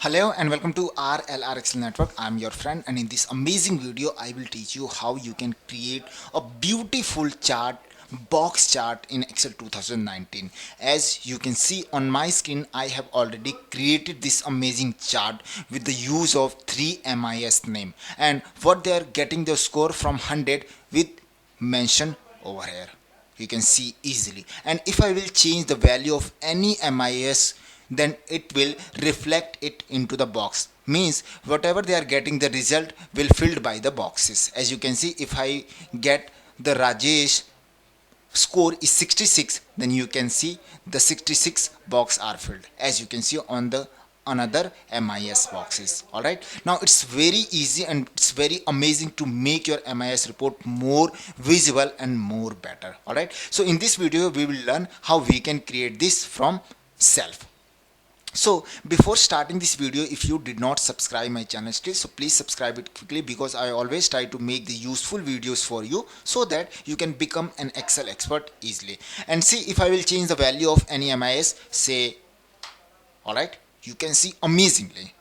Hello and welcome to RLR Excel Network. I'm your friend, and in this amazing video I will teach you how you can create a beautiful chart, box chart in Excel 2019. As you can see on my screen, I have already created this amazing chart with the use of 3 MIS name, and what they are getting the score from 100 with mention over here. You can see easily, and if I will change the value of any MIS, then it will reflect it into the box, means whatever they are getting, the result will filled by the boxes. As you can see, if I get the Rajesh score is 66, then you can see the 66 box are filled, as you can see on the another MIS boxes. All right, now it's very easy and it's very amazing to make your MIS report more visible and more better. All right, so in this video we will learn how we can create this from self. So before starting this video, if you did not subscribe my channel still, so please subscribe it quickly, because I always try to make the useful videos for you so that you can become an Excel expert easily. And see, if I will change the value of any MIS, say, all right, you can see amazingly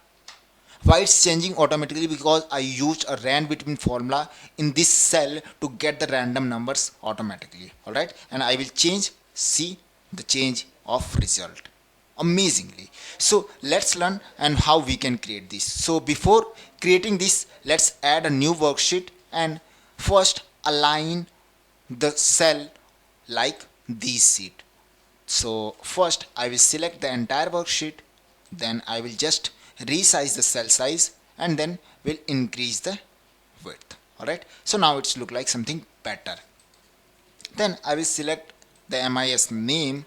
why it's changing automatically, because I used a rand between formula in this cell to get the random numbers automatically. All right, and I will change, see the change of result amazingly. So let's learn and how we can create this. So before creating this, let's add a new worksheet and first align the cell like this sheet. So first I will select the entire worksheet, then I will just resize the cell size and then will increase the width. Alright, so now it's look like something better. Then I will select the MIS name,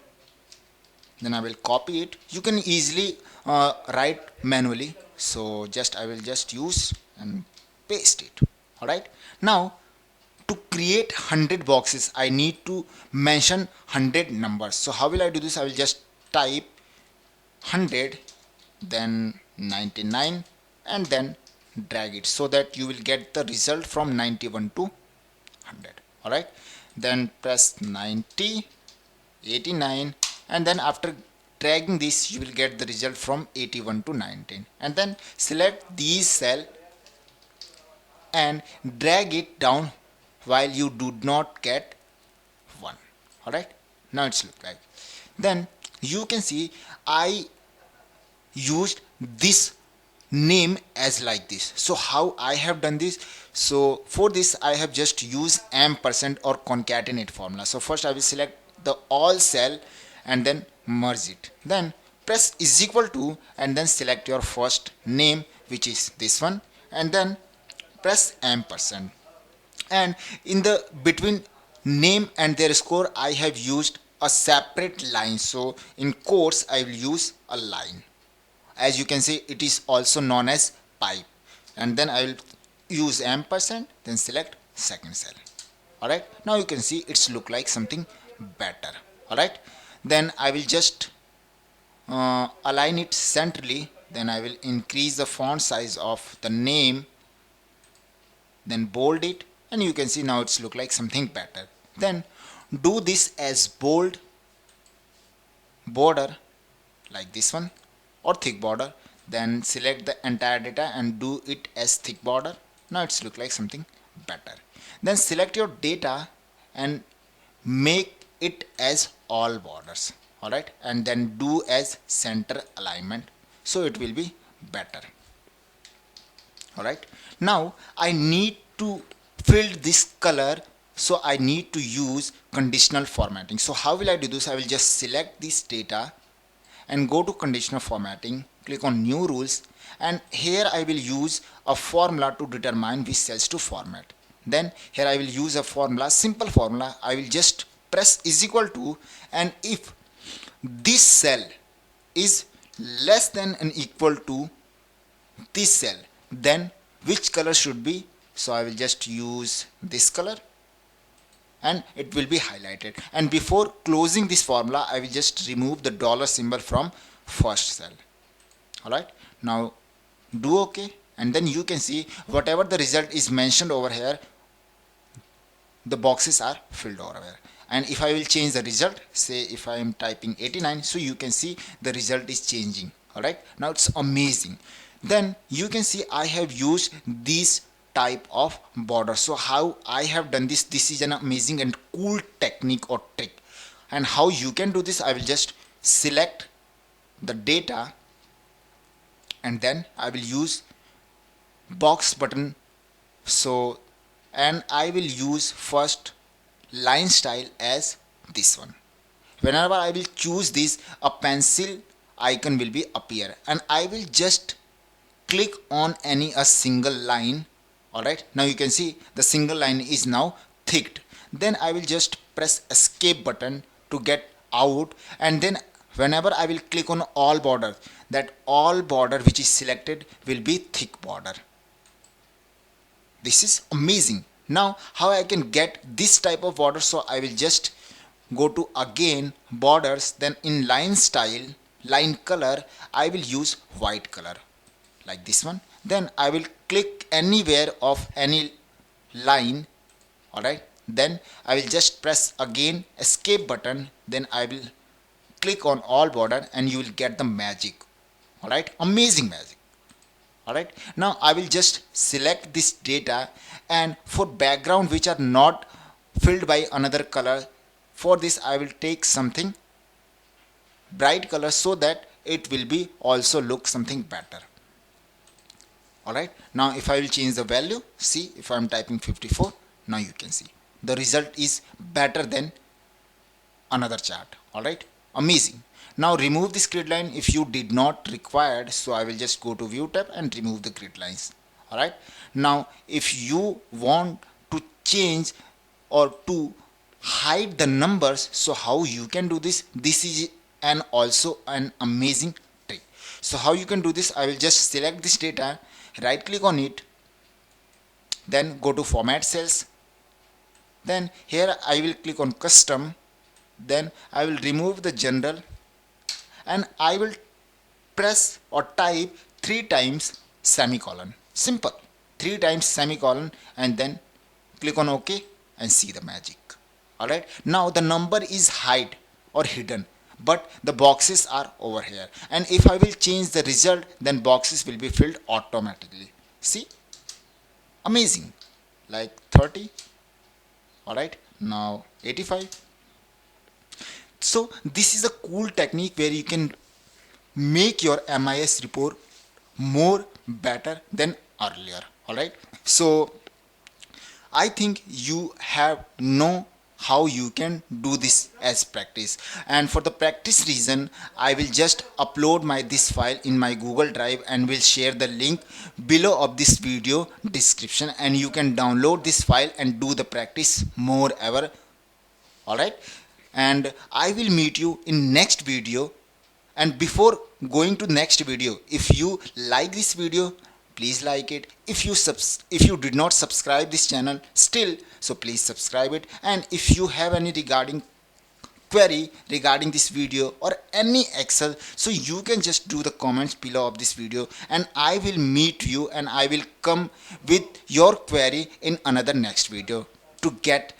then I will copy it. You can easily write manually, so just I will just use and paste it. All right, now to create 100 boxes I need to mention 100 numbers. So how will I do this? I will just type 100, then 99, and then drag it so that you will get the result from 91 to 100. All right, then press 90, 89, and then after dragging this you will get the result from 81 to 19, and then select these cell and drag it down while you do not get one. All right, now it's look like, then you can see I used this name as like this. So how I have done this? So for this I have just used ampersand or concatenate formula. So first I will select the all cell and then merge it, then press is equal to, and then select your first name, which is this one, and then press ampersand, and in the between name and their score I have used a separate line. So in quotes I will use a line. As you can see, it is also known as pipe, and then I will use ampersand, then select second cell. All right, now you can see it's look like something better. All right, then I will just align it centrally, then I will increase the font size of the name, then bold it, and you can see now it's look like something better. Then do this as bold border like this one, or thick border, then select the entire data and do it as thick border. Now it's look like something better. Then select your data and make it as all borders. All right, and then do as center alignment, so it will be better. All right, now I need to fill this color, so I need to use conditional formatting. So how will I do this? I will just select this data and go to conditional formatting, click on new rules, and here I will use a formula to determine which cells to format. Then here I will use a formula, simple formula. I will just press is equal to, and if this cell is less than and equal to this cell, then which color should be? So I will just use this color and it will be highlighted. And before closing this formula I will just remove the dollar symbol from first cell. All right, now do OK, and then you can see whatever the result is mentioned over here, the boxes are filled over here. And if I will change the result, say if I am typing 89, so you can see the result is changing. All right, now it's amazing. Then you can see I have used these type of border. So how I have done this is an amazing and cool technique or trick. And how you can do this, I will just select the data, and then I will use box button. So, and I will use first line style as this one. Whenever I will choose this, a pencil icon will be appear, and I will just click on any a single line. Alright, now you can see the single line is now thicked. Then I will just press escape button to get out, and then whenever I will click on all border, that all border which is selected will be thick border. This is amazing. Now how I can get this type of border? So I will just go to again borders, then in line style, line color, I will use white color like this one. Then I will click anywhere of any line. Alright, then I will just press again escape button, then I will click on all border, and you will get the magic. Alright, amazing magic. Alright, now I will just select this data, and for background which are not filled by another color, for this I will take something bright color so that it will be also look something better. Alright, now if I will change the value, see, if I am typing 54, now you can see the result is better than another chart. Alright, amazing. Now remove this grid line if you did not required. So I will just go to view tab and remove the grid lines. Alright, now if you want to change or to hide the numbers, so how you can do this? This is an also an amazing trick. So how you can do this? I will just select this data, right click on it, then go to format cells, then here I will click on custom, then I will remove the general, and I will press or type 3 times semicolon. Simple, 3 times semicolon, and then click on OK and see the magic. Alright, now the number is hide or hidden, but the boxes are over here, and if I will change the result, then boxes will be filled automatically. See, amazing. Like 30. Alright, now 85. So this is a cool technique where you can make your MIS report more better than earlier. Alright, so I think you have know how you can do this as practice, and for the practice reason I will just upload my this file in my Google Drive and will share the link below of this video description, and you can download this file and do the practice more ever. Alright, and I will meet you in next video. And before going to next video, if you like this video, please like it. If you did not subscribe this channel still, so please subscribe it. And if you have any regarding query regarding this video or any Excel, so you can just do the comments below of this video, and I will meet you and I will come with your query in another next video to get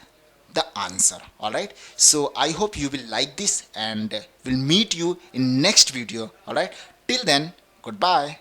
the answer. Alright, so I hope you will like this, and will meet you in next video. Alright, till then, goodbye.